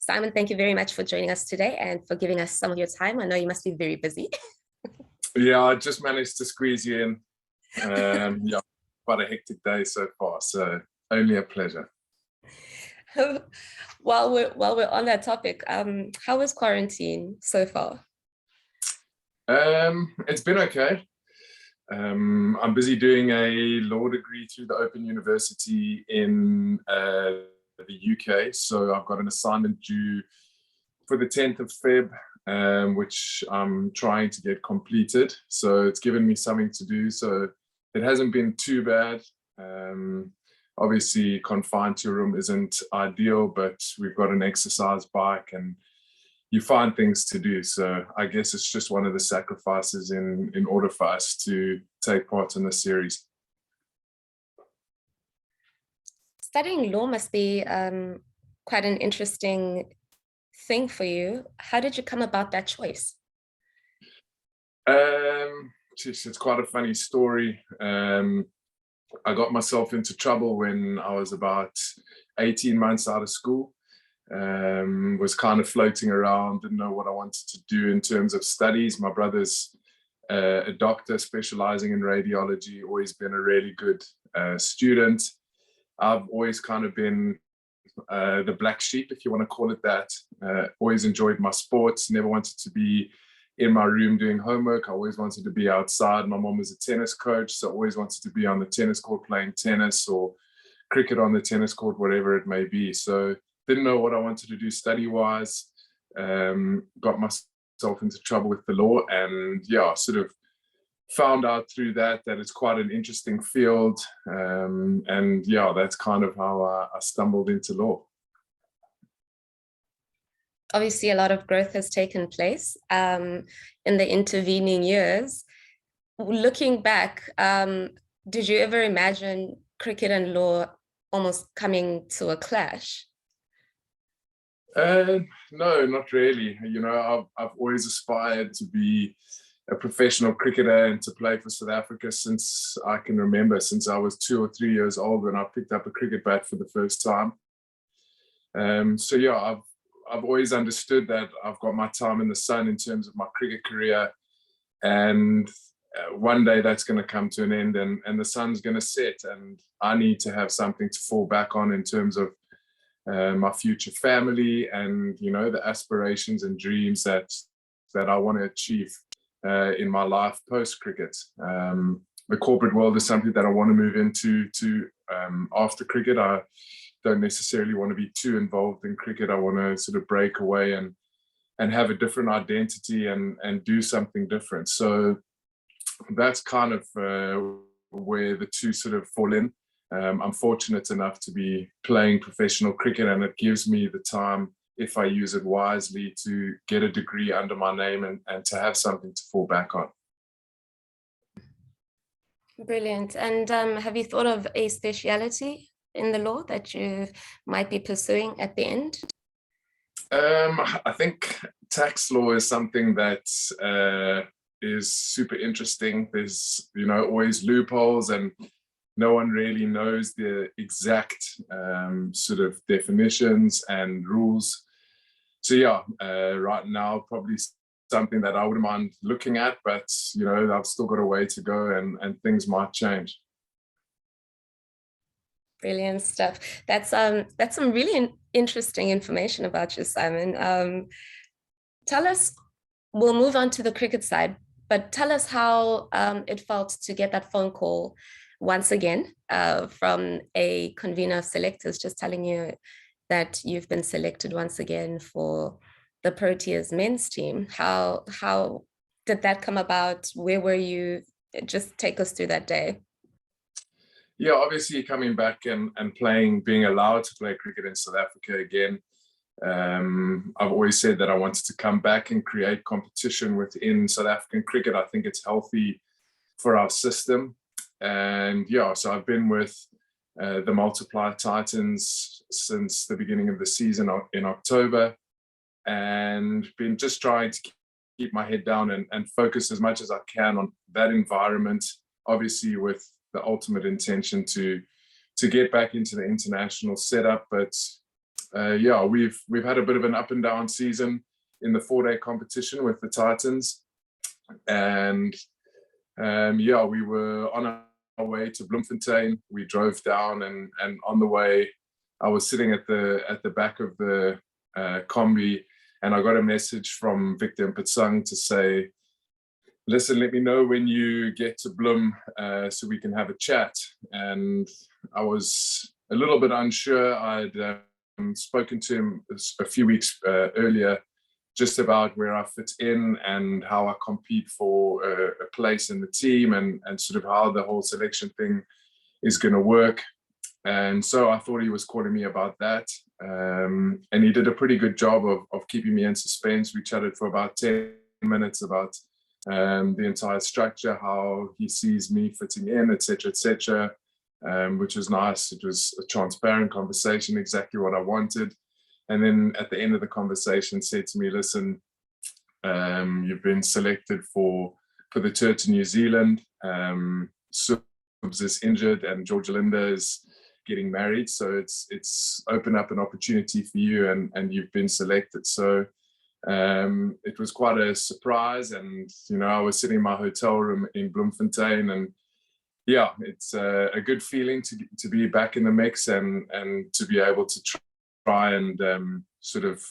Simon, thank you very much for joining us today and for giving us some of your time. I know you must be very busy. Yeah, I just managed to squeeze you in. Yeah, quite a hectic day so far, so only a pleasure. While we're on that topic, how was quarantine so far? It's been okay. I'm busy doing a law degree through the Open University in the UK, so I've got an assignment due for the 10th of Feb, which I'm trying to get completed. So it's given me something to do. So it hasn't been too bad. Obviously, confined to a room isn't ideal, but we've got an exercise bike and you find things to do. So I guess it's just one of the sacrifices in order for us to take part in the series. Studying law must be quite an interesting thing for you. How did you come about that choice? It's quite a funny story. I got myself into trouble when I was about 18 months out of school. Was kind of floating around, didn't know what I wanted to do in terms of studies. My brother's a doctor specializing in radiology, always been a really good student. I've always kind of been the black sheep, if you want to call it that. Always enjoyed my sports, never wanted to be in my room doing homework. I always wanted to be outside. My mom was a tennis coach, so always wanted to be on the tennis court playing tennis or cricket on the tennis court, whatever it may be. So didn't know what I wanted to do study-wise. Got myself into trouble with the law, and yeah, sort of found out through that it's quite an interesting field. And yeah, that's kind of how I stumbled into law. Obviously, a lot of growth has taken place in the intervening years. Looking back, did you ever imagine cricket and law almost coming to a clash? No, not really. You know, I've always aspired to be a professional cricketer and to play for South Africa since I can remember, since I was 2 or 3 years old when I picked up a cricket bat for the first time. So yeah, I've always understood that I've got my time in the sun in terms of my cricket career, and one day that's going to come to an end, and the sun's going to set, and I need to have something to fall back on in terms of my future family and, you know, the aspirations and dreams that I want to achieve in my life post cricket. The corporate world is something that I want to move into after cricket. I don't necessarily want to be too involved in cricket. I want to sort of break away and have a different identity and do something different. So that's kind of where the two sort of fall in. I'm fortunate enough to be playing professional cricket, and it gives me the time, if I use it wisely, to get a degree under my name and to have something to fall back on. Brilliant. And have you thought of a speciality in the law that you might be pursuing at the end? I think tax law is something that is super interesting. There's, you know, always loopholes, and no one really knows the exact sort of definitions and rules. So yeah, right now, probably something that I wouldn't mind looking at, but, you know, I've still got a way to go and things might change. Brilliant stuff. That's some really interesting information about you, Simon. Tell us, we'll move on to the cricket side, but tell us how it felt to get that phone call once again from a convener of selectors just telling you that you've been selected once again for the Proteas men's team. How did that come about? Where were you? Just take us through that day. Yeah, obviously coming back and playing, being allowed to play cricket in South Africa again. I've always said that I wanted to come back and create competition within South African cricket. I think it's healthy for our system. And yeah, so I've been with the Multiply Titans since the beginning of the season in October, and been just trying to keep my head down and focus as much as I can on that environment, obviously with the ultimate intention to get back into the international setup. But yeah, we've had a bit of an up and down season in the 4-day competition with the Titans, and yeah, we were on our way to Bloemfontein. We drove down, and on the way, I was sitting at the back of the combi, and I got a message from Victor and Patsang to say, listen, let me know when you get to Bloem so we can have a chat. And I was a little bit unsure. I'd spoken to him a few weeks earlier just about where I fit in and how I compete for a place in the team, and sort of how the whole selection thing is going to work. And so I thought he was calling me about that. And he did a pretty good job of keeping me in suspense. We chatted for about 10 minutes about the entire structure, how he sees me fitting in, etc., which was nice. It was a transparent conversation, exactly what I wanted. And then at the end of the conversation said to me, listen, you've been selected for the tour to New Zealand. Subs is injured and Georgia Linda is getting married. So it's opened up an opportunity for you, and you've been selected. So it was quite a surprise. And, you know, I was sitting in my hotel room in Bloemfontein, and yeah, it's a good feeling to be back in the mix and to be able to try and sort of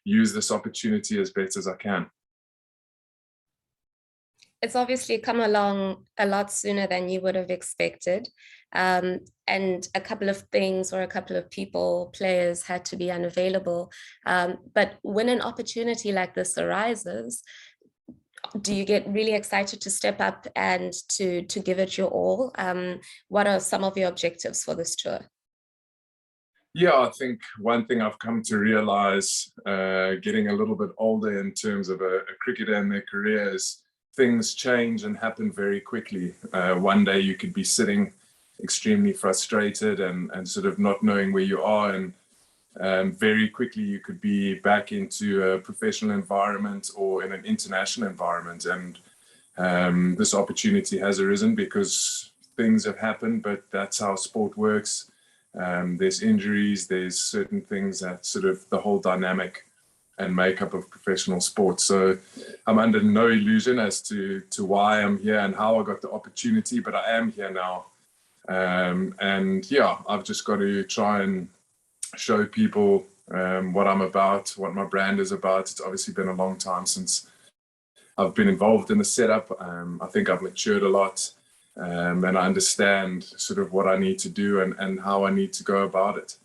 use this opportunity as best as I can. It's obviously come along a lot sooner than you would have expected. And a couple of things or a couple of people, players had to be unavailable. But when an opportunity like this arises, do you get really excited to step up and to give it your all? What are some of your objectives for this tour? Yeah, I think one thing I've come to realize, getting a little bit older in terms of a cricketer and their career, is things change and happen very quickly. One day you could be sitting extremely frustrated and sort of not knowing where you are, and very quickly you could be back into a professional environment or in an international environment. And this opportunity has arisen because things have happened, but that's how sport works. There's injuries, there's certain things that sort of the whole dynamic and makeup of professional sport. So I'm under no illusion as to why I'm here and how I got the opportunity, but I am here now. And yeah, I've just got to try and show people what I'm about, what my brand is about. It's obviously been a long time since I've been involved in the setup. I think I've matured a lot, and I understand sort of what I need to do and how I need to go about it.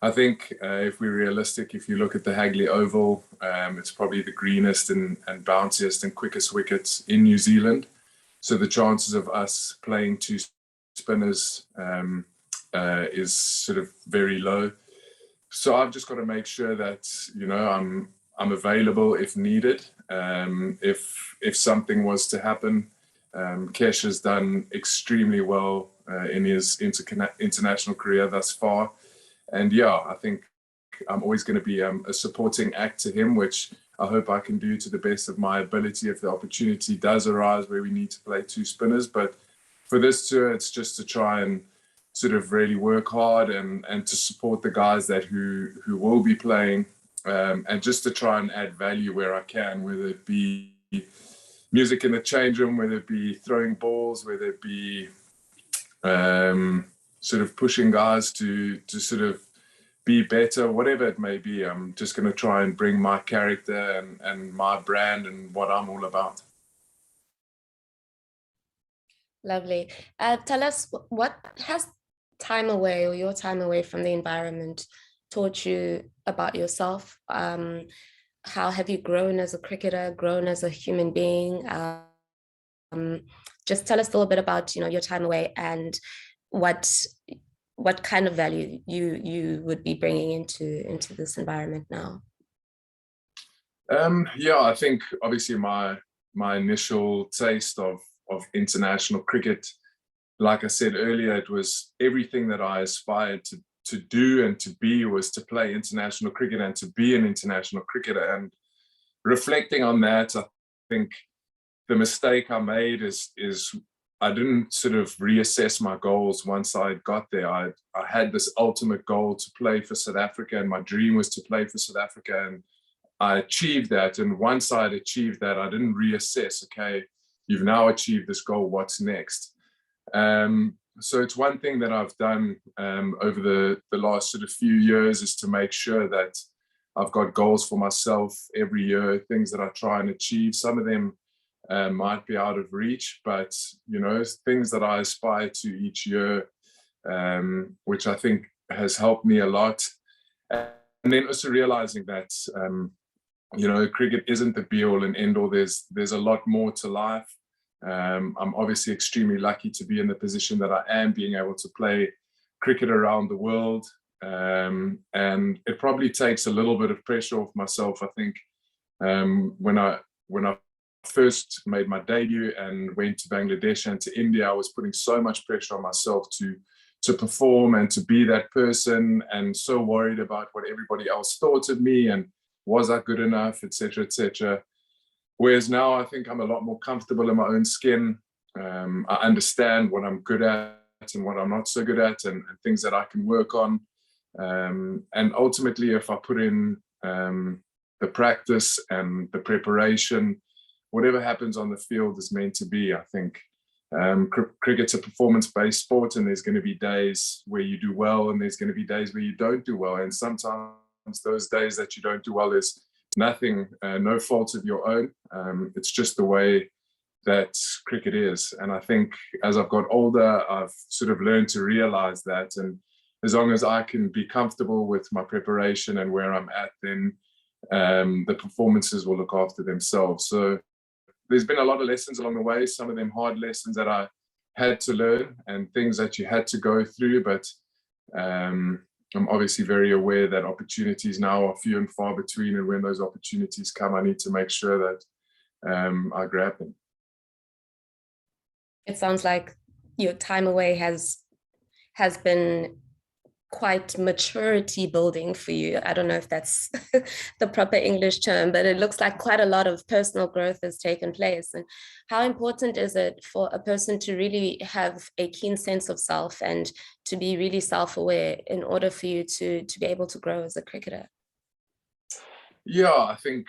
I think if we're realistic, if you look at the Hagley Oval, it's probably the greenest and bounciest and quickest wickets in New Zealand. So the chances of us playing two spinners is sort of very low. So I've just got to make sure that, you know, I'm available if needed. If something was to happen, Kesh has done extremely well in his international career thus far. And yeah, I think I'm always going to be a supporting act to him, which I hope I can do to the best of my ability if the opportunity does arise where we need to play two spinners. But for this tour, it's just to try and sort of really work hard and to support the guys that who will be playing, and just to try and add value where I can, whether it be music in the change room, whether it be throwing balls, whether it be sort of pushing guys to sort of be better, whatever it may be. I'm just going to try and bring my character and my brand and what I'm all about. Lovely. Tell us, what has time away, or your time away from the environment, taught you about yourself? How have you grown as a cricketer, grown as a human being? Just tell us a little bit about, you know, your time away and what kind of value you would be bringing into this environment now. Yeah, I think obviously my initial taste of international cricket, like I said earlier, it was everything that I aspired to do and to be, was to play international cricket and to be an international cricketer. And reflecting on that, I think the mistake I made is I didn't sort of reassess my goals once I got there. I had this ultimate goal to play for South Africa, and my dream was to play for South Africa, and I achieved that. And once I'd achieved that, I didn't reassess, okay, you've now achieved this goal, what's next? So it's one thing that I've done over the last sort of few years is to make sure that I've got goals for myself every year, things that I try and achieve. Some of them might be out of reach, but you know, things that I aspire to each year, which I think has helped me a lot. And then also realizing that you know, cricket isn't the be all and end all. There's a lot more to life. I'm obviously extremely lucky to be in the position that I am, being able to play cricket around the world. And it probably takes a little bit of pressure off myself. I think when I first made my debut and went to Bangladesh and to India, I was putting so much pressure on myself to perform and to be that person, and so worried about what everybody else thought of me and was I good enough, etc., etc. Whereas now I think I'm a lot more comfortable in my own skin. I understand what I'm good at and what I'm not so good at, and things that I can work on. And ultimately, if I put in the practice and the preparation, whatever happens on the field is meant to be. I think cricket's a performance-based sport, and there's going to be days where you do well, and there's going to be days where you don't do well. And sometimes those days that you don't do well is nothing, no fault of your own. It's just the way that cricket is. And I think as I've got older, I've sort of learned to realize that. And as long as I can be comfortable with my preparation and where I'm at, then the performances will look after themselves. So there's been a lot of lessons along the way, some of them hard lessons that I had to learn and things that you had to go through. But I'm obviously very aware that opportunities now are few and far between. And when those opportunities come, I need to make sure that I grab them. It sounds like your time away has been quite maturity building for you. I don't know if that's the proper English term, but it looks like quite a lot of personal growth has taken place. And how important is it for a person to really have a keen sense of self and to be really self-aware in order for you to be able to grow as a cricketer? Yeah, I think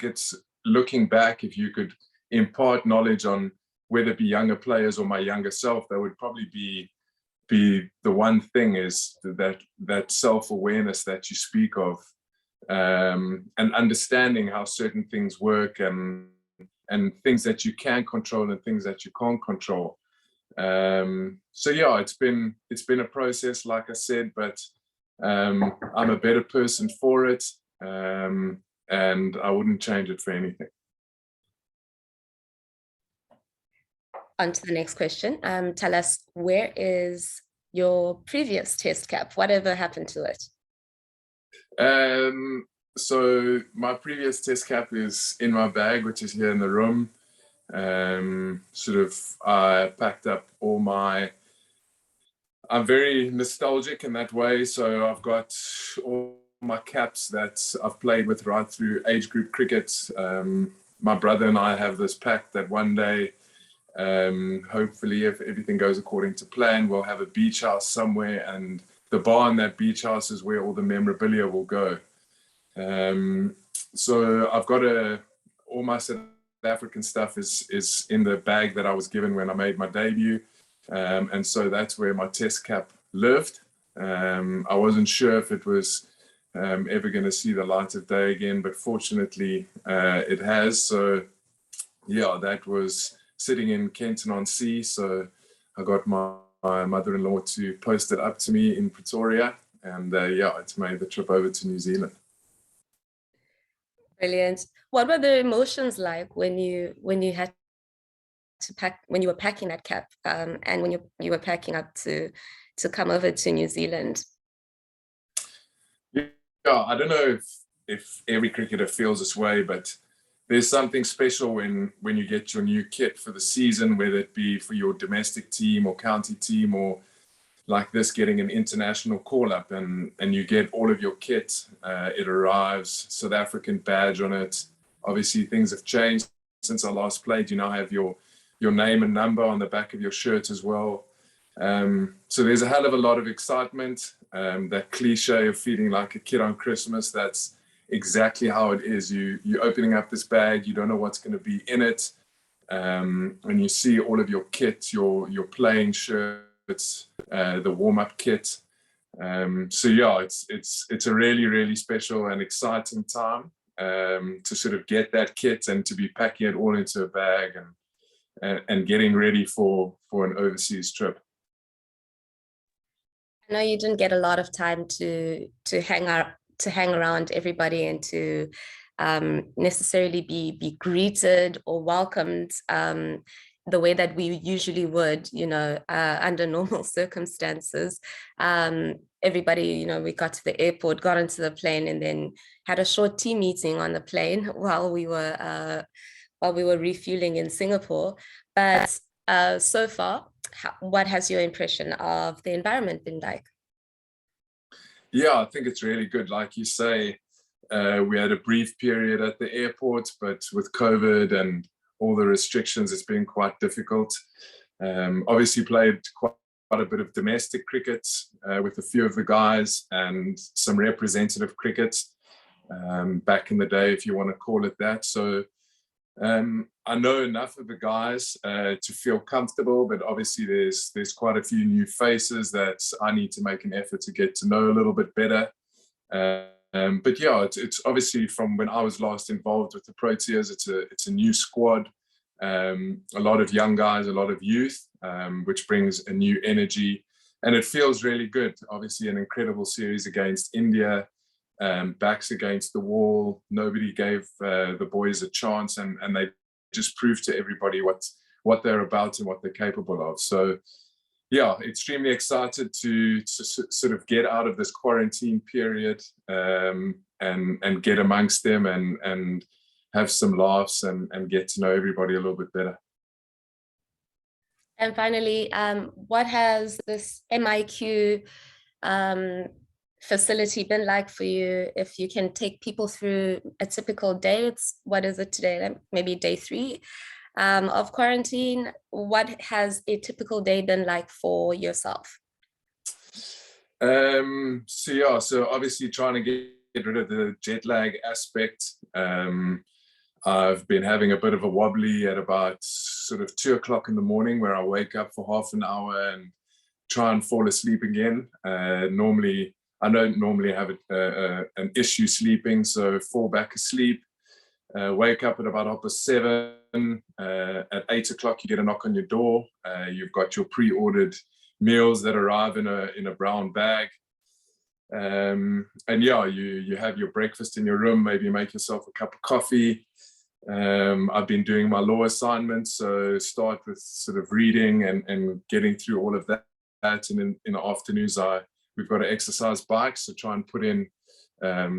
it's looking back, if you could impart knowledge on whether it be younger players or my younger self, that would probably be the one thing, is that self-awareness that you speak of, and understanding how certain things work, and things that you can control and things that you can't control. So yeah, it's been a process, like I said, but I'm a better person for it, and I wouldn't change it for anything. On to the next question. Tell us, where is your previous test cap? Whatever happened to it? So my previous test cap is in my bag, which is here in the room. I packed up all my, I'm very nostalgic in that way. So I've got all my caps that I've played with right through age group cricket. My brother and I have this pact that one day, hopefully, if everything goes according to plan, we'll have a beach house somewhere, and the bar in that beach house is where all the memorabilia will go. So I've got all my South African stuff is in the bag that I was given when I made my debut, and so that's where my test cap lived. I wasn't sure if it was ever going to see the light of day again, but fortunately it has. So yeah, that was sitting in Kenton-on-Sea. So I got my mother-in-law to post it up to me in Pretoria, and yeah, it's made the trip over to New Zealand. Brilliant. What were the emotions like when you had to pack, when you were packing that cap, and when you were packing up to come over to New Zealand? Yeah, I don't know if every cricketer feels this way, but there's something special when you get your new kit for the season, whether it be for your domestic team or county team, or like this, getting an international call-up, and you get all of your kit. It arrives, South African badge on it. Obviously, things have changed since I last played. You now have your your name and number on the back of your shirt as well. So there's a hell of a lot of excitement. That cliche of feeling like a kid on Christmas, that's exactly how it is. You're opening up this bag, you don't know what's going to be in it. And you see all of your kit, your playing shirts, the warm-up kit. So yeah, it's a really, really special and exciting time to sort of get that kit and to be packing it all into a bag and getting ready for an overseas trip. I know you didn't get a lot of time to hang around everybody and to necessarily be greeted or welcomed the way that we usually would, under normal circumstances. Everybody, we got to the airport, got into the plane, and then had a short team meeting on the plane while we were refueling in Singapore. But so far, what has your impression of the environment been like? Yeah, I think it's really good. Like you say, we had a brief period at the airport, but with COVID and all the restrictions, it's been quite difficult. Obviously played quite a bit of domestic cricket with a few of the guys and some representative cricket back in the day, if you want to call it that. So I know enough of the guys to feel comfortable, but obviously there's quite a few new faces that I need to make an effort to get to know a little bit better. But yeah, it's obviously from when I was last involved with the Proteas, it's a new squad, a lot of young guys, a lot of youth, which brings a new energy, and it feels really good. Obviously, an incredible series against India, backs against the wall. Nobody gave the boys a chance, and they just proved to everybody what they're about and what they're capable of. So yeah, extremely excited to sort of get out of this quarantine period and get amongst them and have some laughs and get to know everybody a little bit better. And finally, what has this MIQ facility been like for you? If you can take people through a typical day, what is it today? Maybe day 3 of quarantine. What has a typical day been like for yourself? So obviously trying to get rid of the jet lag aspect. I've been having a bit of a wobbly at about sort of 2 o'clock in the morning, where I wake up for half an hour and try and fall asleep again. I don't normally have an issue sleeping, so fall back asleep. Wake up at about 7:30. At 8 o'clock, you get a knock on your door. You've got your pre-ordered meals that arrive in a brown bag. And yeah, you have your breakfast in your room, maybe make yourself a cup of coffee. I've been doing my law assignments, so start with sort of reading and getting through all of that. And in the afternoons, we've got an exercise bike, so try and put in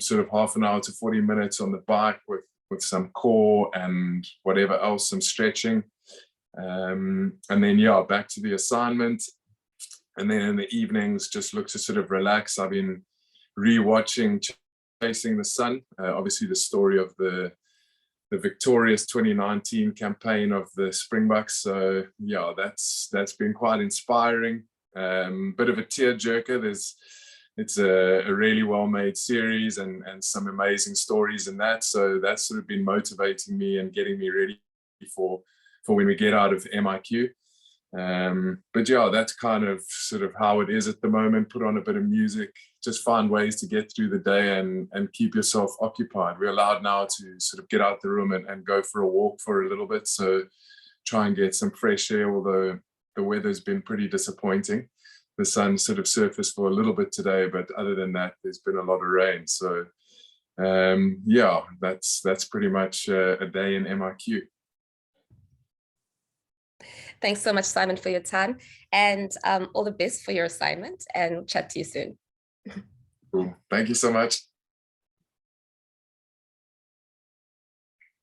sort of half an hour to 40 minutes on the bike with some core and whatever else, some stretching. And then yeah, back to the assignment. And then in the evenings, just look to sort of relax. I've been re-watching Chasing the Sun, obviously the story of the victorious 2019 campaign of the Springboks. So yeah, that's been quite inspiring. Bit of a tearjerker. It's a really well-made series and some amazing stories in that. So that's sort of been motivating me and getting me ready for when we get out of MIQ. But yeah, that's kind of sort of how it is at the moment. Put on a bit of music, just find ways to get through the day and keep yourself occupied. We're allowed now to sort of get out the room and go for a walk for a little bit. So try and get some fresh air, although the weather's been pretty disappointing. The sun sort of surfaced for a little bit today, but other than that, there's been a lot of rain. So yeah, that's pretty much a day in MIQ. Thanks so much, Simon, for your time, and all the best for your assignment, and chat to you soon. Cool. Thank you so much.